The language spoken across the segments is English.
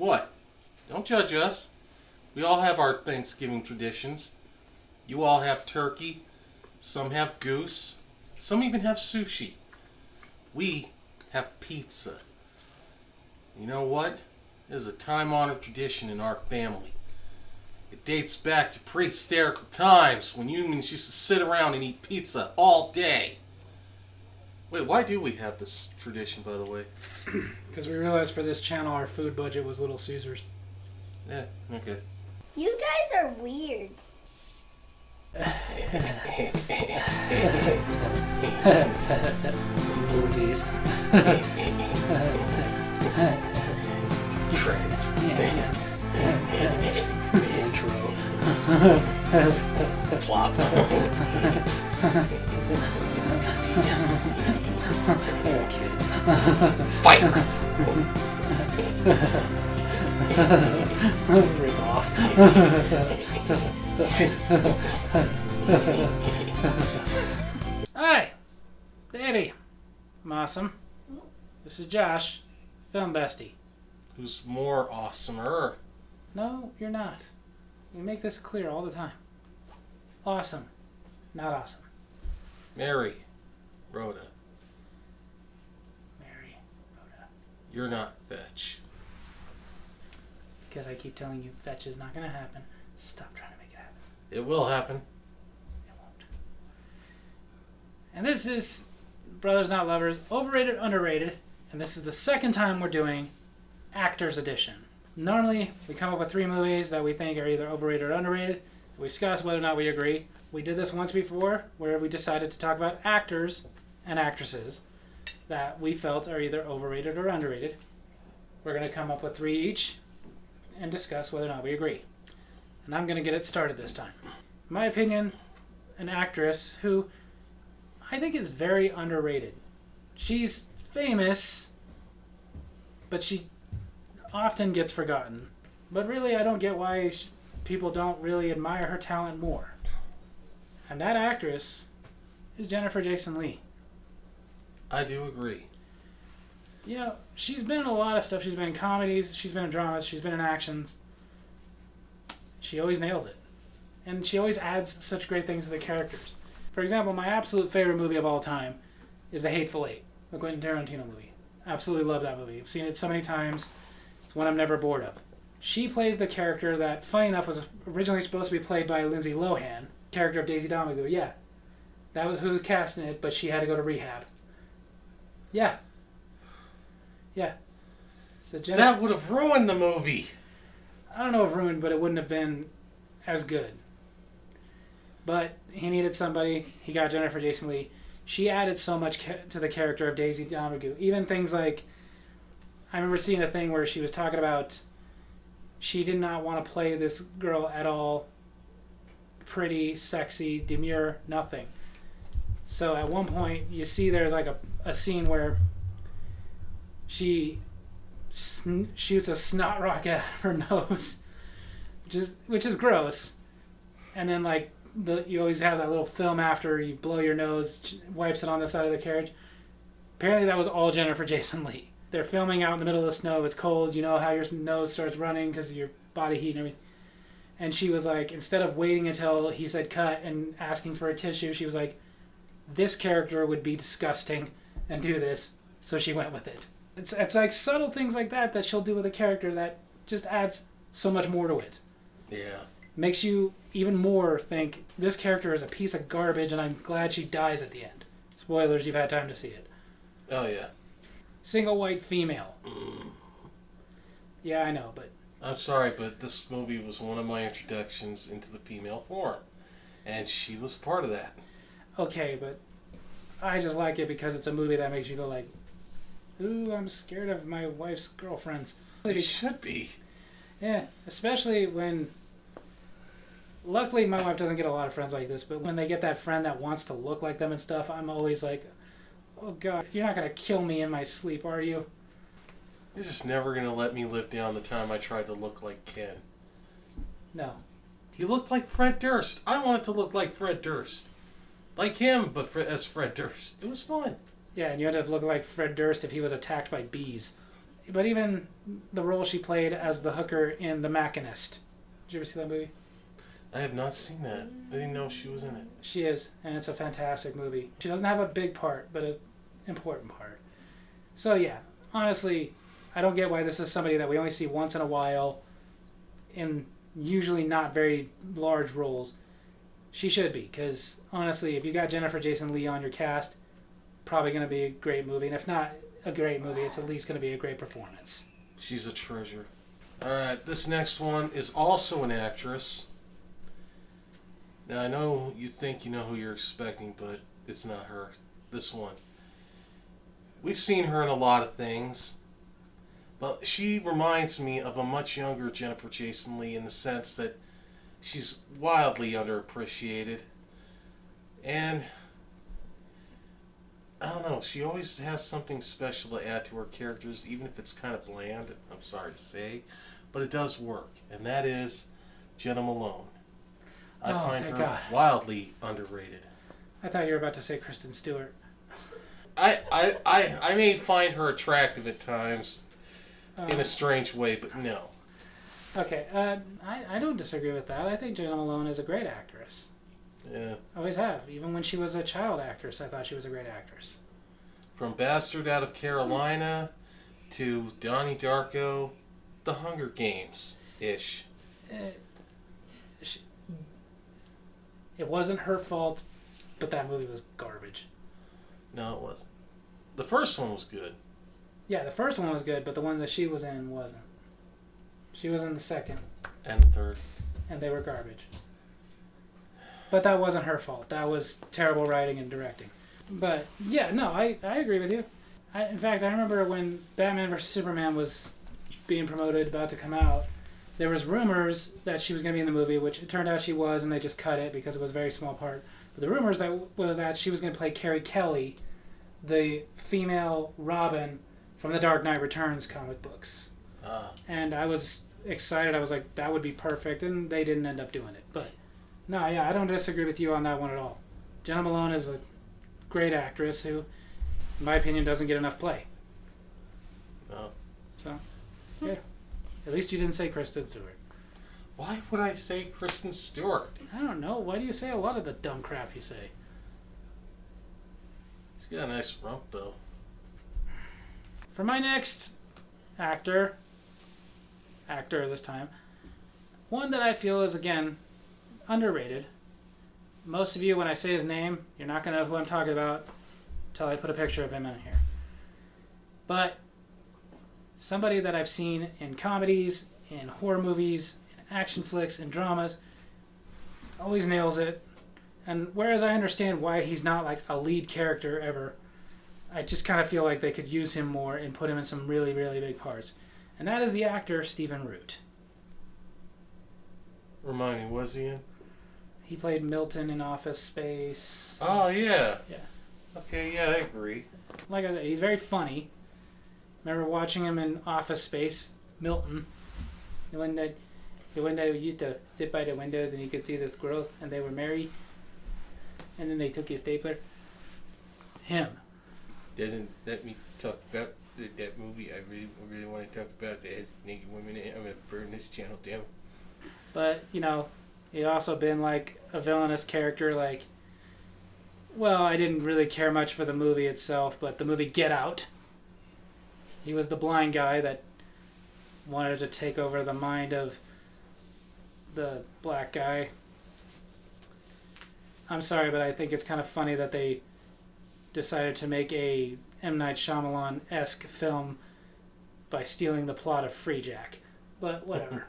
What? Don't judge us. We all have our Thanksgiving traditions. You all have turkey. Some have goose. Some even have sushi. We have pizza. You know what? It is a time-honored tradition in our family. It dates back to prehistorical times when humans used to sit around and eat pizza all day. Wait, why do we have this tradition, by the way? Because we realized for this channel our food budget was Little Caesars. Yeah, okay. You guys are weird. Movies. Credits. Intro. Plop. Oh, kids. Fight! Rip off. Hi, Davey. I'm awesome. This is Josh, Film Bestie. Who's more awesomer? No, you're not. We make this clear all the time. Awesome, not awesome. Mary. Rhoda. Mary, Rhoda. You're not Fetch. Because I keep telling you fetch is not going to happen. Stop trying to make it happen. It will happen. It won't. And this is Brothers Not Lovers, Overrated, Underrated. And this is the second time we're doing Actors Edition. Normally, we come up with 3 movies that we think are either overrated or underrated. We discuss whether or not we agree. We did this once before, where we decided to talk about actors and actresses that we felt are either overrated or underrated. We're going to come up with 3 each and discuss whether or not we agree. And I'm going to get it started this time. In my opinion, an actress who I think is very underrated. She's famous, but she often gets forgotten. But really, I don't get why people don't really admire her talent more. And that actress is Jennifer Jason Leigh. I do agree. You know, she's been in a lot of stuff. She's been in comedies, she's been in dramas, she's been in actions. She always nails it. And she always adds such great things to the characters. For example, my absolute favorite movie of all time is The Hateful Eight, the Quentin Tarantino movie. Absolutely love that movie. I've seen it so many times. It's one I'm never bored of. She plays the character that, funny enough, was originally supposed to be played by Lindsay Lohan, character of Daisy Domergue. Yeah. That was who was casting it, but she had to go to rehab. Yeah. Yeah. So That would have ruined the movie. I don't know if ruined, but it wouldn't have been as good. But he needed somebody. He got Jennifer Jason Leigh. She added so much to the character of Daisy Domergue. Even things like, I remember seeing a thing where she was talking about she did not want to play this girl at all. Pretty, sexy, demure, nothing. So at one point, you see there's like a scene where she shoots a snot rocket out of her nose, which is gross. And then like you always have that little film after you blow your nose, wipes it on the side of the carriage. Apparently that was all Jennifer Jason Leigh. They're filming out in the middle of the snow. It's cold. You know how your nose starts running because of your body heat and everything. And she was like, instead of waiting until he said cut and asking for a tissue, she was like, this character would be disgusting and do this. So she went with it. It's like subtle things like that she'll do with a character that just adds so much more to it. Yeah. Makes you even more think, this character is a piece of garbage and I'm glad she dies at the end. Spoilers, you've had time to see it. Oh, yeah. Single white female. Yeah, I know, but... I'm sorry, but this movie was one of my introductions into the female form. And she was part of that. Okay, but I just like it because it's a movie that makes you go like, ooh, I'm scared of my wife's girlfriends. It should be. Yeah, especially when... Luckily, my wife doesn't get a lot of friends like this, but when they get that friend that wants to look like them and stuff, I'm always like, oh God, you're not going to kill me in my sleep, are you? You're just never going to let me live down the time I tried to look like Ken. No. He looked like Fred Durst. I wanted to look like Fred Durst. Like him, but as Fred Durst. It was fun. Yeah, and you ended up looking like Fred Durst if he was attacked by bees. But even the role she played as the hooker in The Machinist. Did you ever see that movie? I have not seen that. I didn't know she was in it. She is, and it's a fantastic movie. She doesn't have a big part, but an important part. So yeah, honestly, I don't get why this is somebody that we only see once in a while in usually not very large roles. She should be, because honestly, if you got Jennifer Jason Leigh on your cast, probably going to be a great movie. And if not a great movie, it's at least going to be a great performance. She's a treasure. Alright, this next one is also an actress. Now, I know you think you know who you're expecting, but it's not her. This one. We've seen her in a lot of things, but she reminds me of a much younger Jennifer Jason Leigh in the sense that she's wildly underappreciated. And I don't know, she always has something special to add to her characters, even if it's kind of bland, I'm sorry to say, but it does work. And that is Jenna Malone. I find her wildly underrated. I thought you were about to say Kristen Stewart. I may find her attractive at times in a strange way, but no. Okay, I don't disagree with that. I think Jenna Malone is a great actress. Yeah. Always have. Even when she was a child actress, I thought she was a great actress. From Bastard Out of Carolina to Donnie Darko, The Hunger Games-ish. It wasn't her fault, but that movie was garbage. No, it wasn't. The first one was good. Yeah, the first one was good, but the one that she was in wasn't. She was in the second. And the third. And they were garbage. But that wasn't her fault. That was terrible writing and directing. But, yeah, no, I agree with you. In fact, I remember when Batman vs. Superman was being promoted, about to come out, there was rumors that she was going to be in the movie, which it turned out she was, and they just cut it because it was a very small part. But the rumors was that she was going to play Carrie Kelly, the female Robin from the Dark Knight Returns comic books. And I was excited. I was like, that would be perfect, and they didn't end up doing it. But, no, yeah, I don't disagree with you on that one at all. Jenna Malone is a great actress who, in my opinion, doesn't get enough play. No. So, yeah. At least you didn't say Kristen Stewart. Why would I say Kristen Stewart? I don't know. Why do you say a lot of the dumb crap you say? She's got a nice rump, though. For my next actor this time, one that I feel is, again, underrated. Most of you, when I say his name, you're not going to know who I'm talking about until I put a picture of him in here. But somebody that I've seen in comedies, in horror movies, in action flicks, in dramas, always nails it. And whereas I understand why he's not like a lead character ever, I just kind of feel like they could use him more and put him in some really, really big parts. And that is the actor Stephen Root. Remind me, was he in? He played Milton in Office Space. Oh, yeah. Yeah. Okay, yeah, I agree. Like I said, he's very funny. Remember watching him in Office Space, Milton. When they used to sit by the windows and you could see the squirrels and they were married. And then they took his stapler. Him. Doesn't let me talk about that movie. I really want to talk about that has naked women in it. I'm going to burn this channel down. But, you know, he'd also been like a villainous character. Like, well, I didn't really care much for the movie itself, but the movie Get Out. He was the blind guy that wanted to take over the mind of the black guy. I'm sorry, but I think it's kind of funny that they decided to make a M. Night Shyamalan-esque film by stealing the plot of Free Jack. But whatever.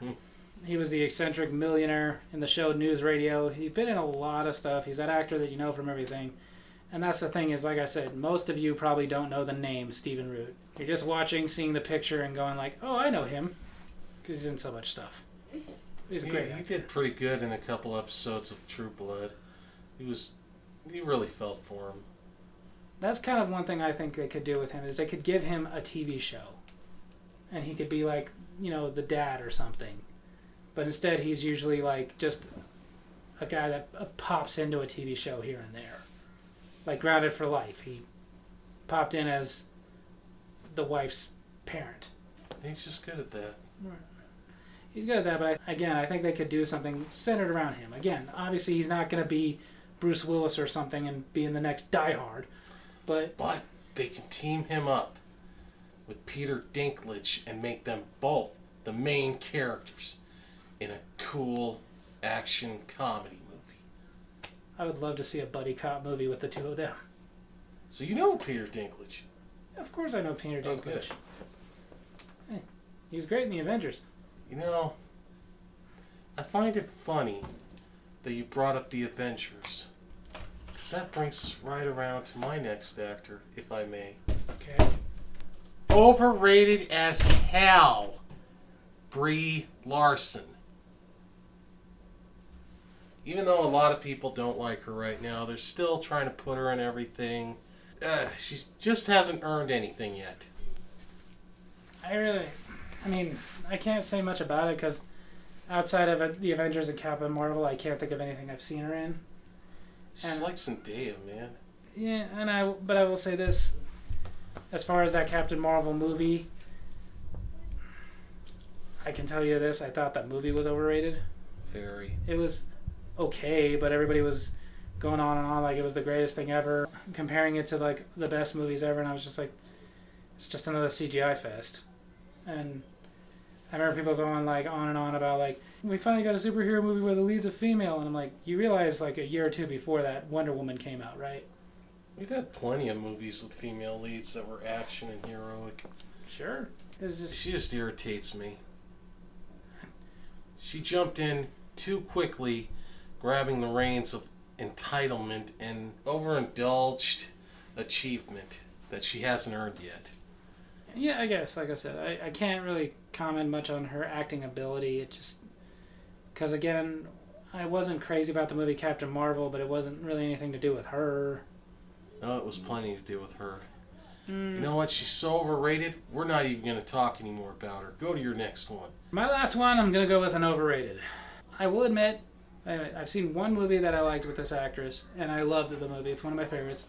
He was the eccentric millionaire in the show News Radio. He's been in a lot of stuff. He's that actor that you know from everything. And that's the thing is, like I said, most of you probably don't know the name Stephen Root. You're just watching, seeing the picture, and going like, oh, I know him. Because he's in so much stuff. He's a great actor. He did pretty good in a couple episodes of True Blood. He really felt for him. That's kind of one thing I think they could do with him, is they could give him a TV show. And he could be like, you know, the dad or something. But instead he's usually like just a guy that pops into a TV show here and there. Like Grounded for Life. He popped in as the wife's parent. He's just good at that. He's good at that, but I think they could do something centered around him. Again, obviously he's not going to be Bruce Willis or something and be in the next Die Hard, but they can team him up with Peter Dinklage and make them both the main characters in a cool action comedy movie. I would love to see a buddy cop movie with the two of them. So you know Peter Dinklage? Of course I know Peter Dinklage. Good. Hey, he was great in the Avengers. You know, I find it funny that you brought up the Avengers. Because that brings us right around to my next actor, if I may. Okay. Overrated as hell. Brie Larson. Even though a lot of people don't like her right now, they're still trying to put her in everything. She just hasn't earned anything yet. I can't say much about it because outside of the Avengers and Captain Marvel, I can't think of anything I've seen her in. She's like Zendaya, man. Yeah, but I will say this. As far as that Captain Marvel movie, I can tell you this. I thought that movie was overrated. Very. It was okay, but everybody was going on and on like it was the greatest thing ever, comparing it to like the best movies ever, and I was just like, it's just another CGI fest. And I remember people going like on and on about like, we finally got a superhero movie where the lead's a female, and I'm like, you realize like a year or two before that Wonder Woman came out, right? We've had plenty of movies with female leads that were action and heroic. Sure. She just irritates me. She jumped in too quickly, grabbing the reins of entitlement and overindulged achievement that she hasn't earned yet. Yeah, I guess, like I said, I can't really comment much on her acting ability. It just, because again, I wasn't crazy about the movie Captain Marvel, but it wasn't really anything to do with her. No, it was plenty to do with her. You know what? She's so overrated, we're not even going to talk anymore about her. Go to your next one. My last one, I'm going to go with an overrated. I will admit, I've seen one movie that I liked with this actress, and I loved the movie. It's one of my favorites.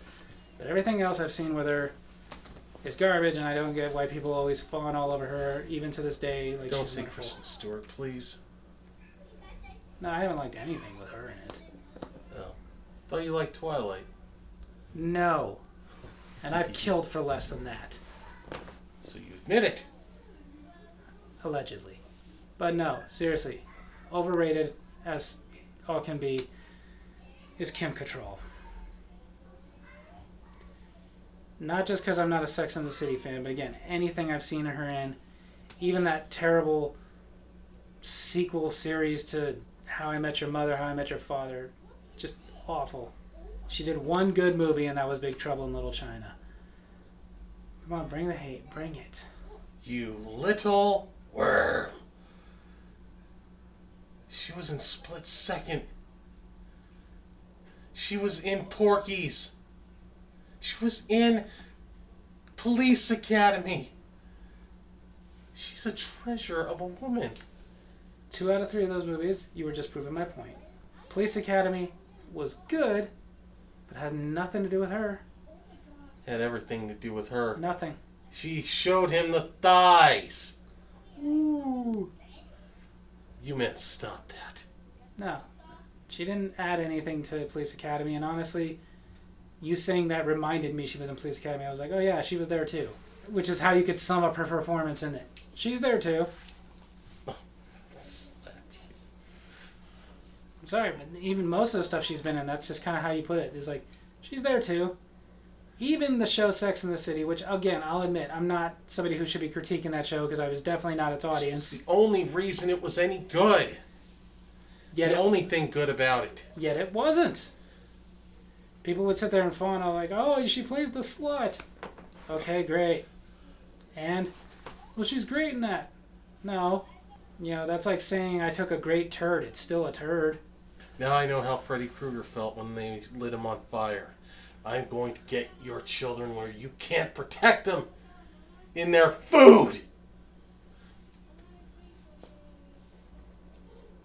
But everything else I've seen with her is garbage, and I don't get why people always fawn all over her, even to this day. Like, don't she's say wonderful. Kristen Stewart, please. No, I haven't liked anything with her in it. Oh. Thought you liked Twilight. No. And I've killed for less than that. So you admit it. Allegedly. But no, seriously. Overrated as all can be is Kim Cattrall. Not just because I'm not a Sex and the City fan, but again, anything I've seen her in, even that terrible sequel series to How I Met Your Mother, How I Met Your Father, just awful. She did one good movie, and that was Big Trouble in Little China. Come on, bring the hate. Bring it. You little worm. She was in Split Second. She was in Porky's. She was in Police Academy. She's a treasure of a woman. 2 out of 3 of those movies, you were just proving my point. Police Academy was good, but has nothing to do with her. Had everything to do with her. Nothing. She showed him the thighs. Ooh. You meant stop that. No. She didn't add anything to Police Academy, and honestly, you saying that reminded me she was in Police Academy. I was like, oh yeah, she was there too. Which is how you could sum up her performance in it. She's there too. I'm sorry, but even most of the stuff she's been in, that's just kind of how you put it. Is like, she's there too. Even the show Sex and the City, which again, I'll admit, I'm not somebody who should be critiquing that show because I was definitely not its audience. It's the only reason it was any good. The only thing good about it. Yet it wasn't. People would sit there and fawn all like, oh, she plays the slut. Okay, great. And, well, she's great in that. No. You know, that's like saying I took a great turd. It's still a turd. Now I know how Freddy Krueger felt when they lit him on fire. I'm going to get your children where you can't protect them. In their food.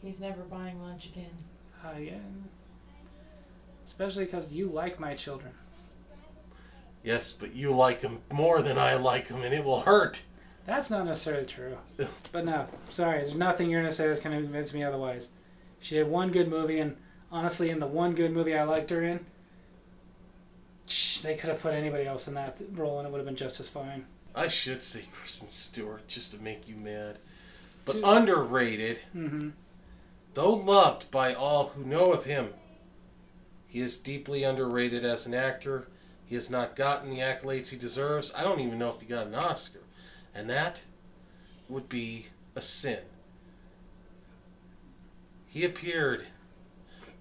He's never buying lunch again. Yeah. Especially because you like my children. Yes, but you like them more than I like them, and it will hurt. That's not necessarily true. But no, sorry, there's nothing you're going to say that's going to convince me otherwise. She did one good movie, and honestly, in the one good movie I liked her in, they could have put anybody else in that role and it would have been just as fine. I should say Kristen Stewart just to make you mad. But underrated, though loved by all who know of him, he is deeply underrated as an actor. He has not gotten the accolades he deserves. I don't even know if he got an Oscar. And that would be a sin. He appeared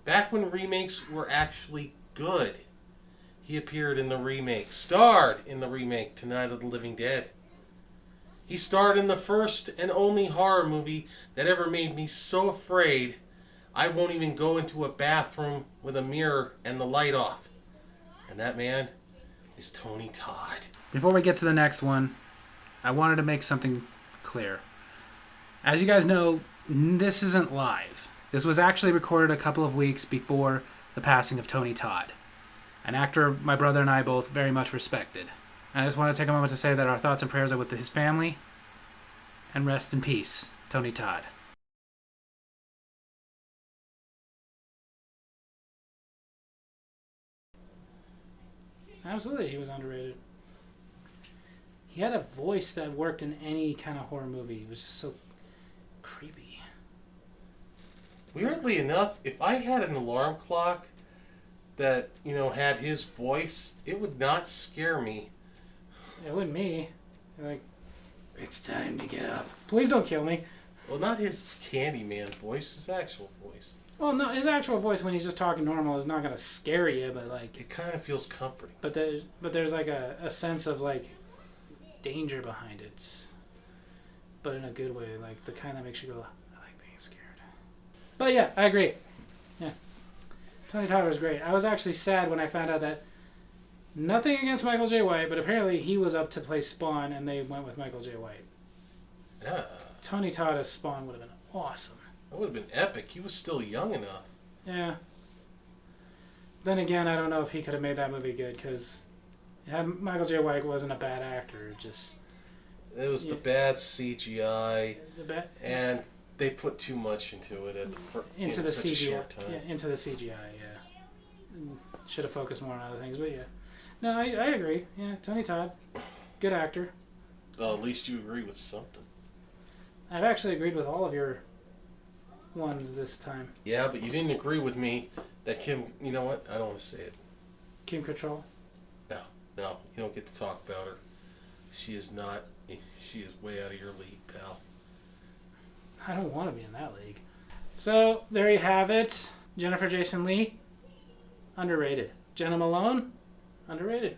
back when remakes were actually good. He appeared in the remake, starred in the remake to Night of the Living Dead. He starred in the first and only horror movie that ever made me so afraid I won't even go into a bathroom with a mirror and the light off. And that man is Tony Todd. Before we get to the next one, I wanted to make something clear. As you guys know, this isn't live. This was actually recorded a couple of weeks before the passing of Tony Todd, an actor my brother and I both very much respected. And I just want to take a moment to say that our thoughts and prayers are with his family, and rest in peace, Tony Todd. Absolutely, he was underrated. He had a voice that worked in any kind of horror movie. It was just so creepy. Weirdly enough, if I had an alarm clock that, had his voice, it would not scare me. It wouldn't me. Like, it's time to get up. Please don't kill me. Well, not his Candyman voice, his actual voice. Well, no, his actual voice when he's just talking normal is not gonna scare you, but like it kind of feels comforting. But there's like a sense of like danger behind it, but in a good way, like the kind that makes you go, I like being scared. But yeah, I agree. Yeah, Tony Todd was great. I was actually sad when I found out that nothing against Michael J. White, but apparently he was up to play Spawn, and they went with Michael J. White. Yeah. Tony Todd as Spawn would have been awesome. That would have been epic. He was still young enough. Yeah. Then again, I don't know if he could have made that movie good, because Michael J. White wasn't a bad actor. It was the bad CGI, and they put too much into it into the such CGI. a short time. Yeah, into the CGI. Yeah, should have focused more on other things, but yeah. No, I agree. Yeah, Tony Todd, good actor. Well, at least you agree with something. I've actually agreed with all of your ones this time. Yeah, but you didn't agree with me that Kim. You know what? I don't want to say it. Kim Cattrall. No, you don't get to talk about her. She is not. She is way out of your league, pal. I don't want to be in that league. So there you have it. Jennifer Jason Leigh, underrated. Jenna Malone, underrated.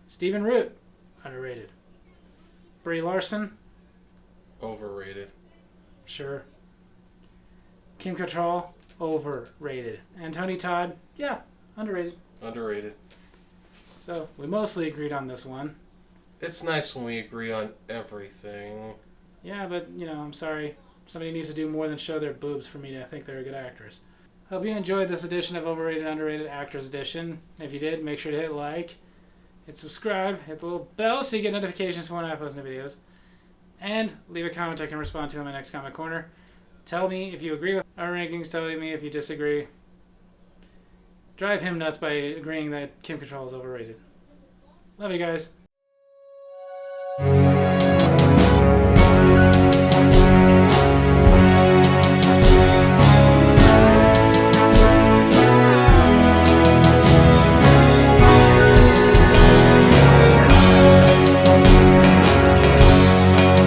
Stephen Root, underrated. Brie Larson, overrated. Sure. Kim Cattrall, overrated. And Tony Todd, yeah, underrated. Underrated. So we mostly agreed on this one. It's nice when we agree on everything. Yeah, but, I'm sorry. Somebody needs to do more than show their boobs for me to think they're a good actress. Hope you enjoyed this edition of Overrated and Underrated Actors Edition. If you did, make sure to hit like, hit subscribe, hit the little bell so you get notifications for when I post new videos. And leave a comment I can respond to in my next comment corner. Tell me if you agree with our rankings. Tell me if you disagree. Drive him nuts by agreeing that Kim Cattrall is overrated. Love you guys.